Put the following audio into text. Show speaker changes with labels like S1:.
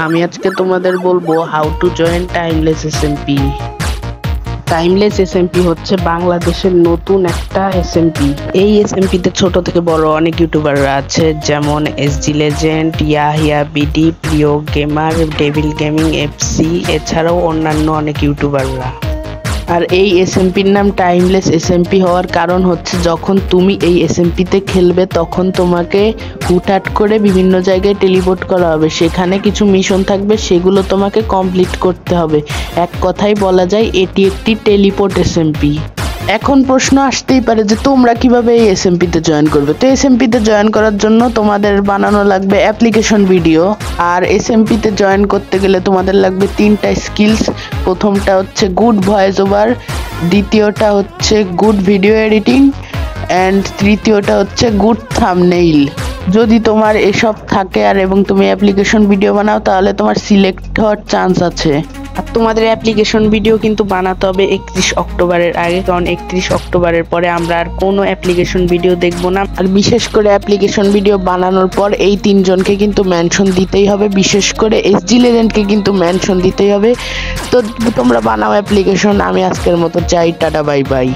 S1: আমি আজকে তোমাদের বলবো how to join timeless SMP. Timeless SMP হচ্ছে বাংলাদেশের নতুন একটা এসএমপি। এই এসএমপি তে ছোট থেকে বড় অনেক ইউটিউবাররা আছে, যেমন এসজি লেজেন্ড, ইয়াহিয়া বিডি, প্রিয় গেমার, ডেভিল গেমিং এফসি, এছাড়াও অন্যান্য অনেক ইউটিউবাররা। আর এই এসএমপির নাম টাইমলেস এসএমপি হওয়ার কারণ হচ্ছে, যখন তুমি এই এসএমপিতে খেলবে তখন তোমাকে হুটহাট করে বিভিন্ন জায়গায় টেলিপোর্ট করা হবে। সেখানে কিছু মিশন থাকবে, সেগুলো তোমাকে কমপ্লিট করতে হবে। এক কথায় বলা যায় এটি একটি টেলিপোর্ট এসএমপি। এখন প্রশ্ন আসতেই পারে যে তোমরা কিভাবে এই এসএমপিতে জয়েন করবে। তো এসএমপিতে জয়েন করার জন্য তোমাদের বানানো লাগবে অ্যাপ্লিকেশন ভিডিও। আর এসএমপিতে জয়েন করতে গেলে তোমাদের লাগবে 3টা স্কিলস। প্রথমটা হচ্ছে গুড ভয়েস ওভার, দ্বিতীয়টা হচ্ছে গুড ভিডিও এডিটিং, অ্যান্ড তৃতীয়টা হচ্ছে গুড থাম্বনেইল। যদি তোমার এসব থাকে এবং তুমি অ্যাপ্লিকেশন ভিডিও বানাও, তাহলে তোমার সিলেক্ট হওয়ার চান্স আছে। আর তোমাদের অ্যাপ্লিকেশন ভিডিও কিন্তু বানাতে হবে 31 অক্টোবরের আগে, কারণ 31 অক্টোবরের পরে আমরা আর কোনো অ্যাপ্লিকেশন ভিডিও দেখবো না। আর বিশেষ করে অ্যাপ্লিকেশন ভিডিও বানানোর পর এই 3জনকে কিন্তু মেনশন দিতেই হবে, বিশেষ করে এসজি লেজেন্ডকে কিন্তু মেনশন দিতেই হবে। তো তোমরা বানাও অ্যাপ্লিকেশন। আমি আজকের মতো চাই, টাটা বাই বাই।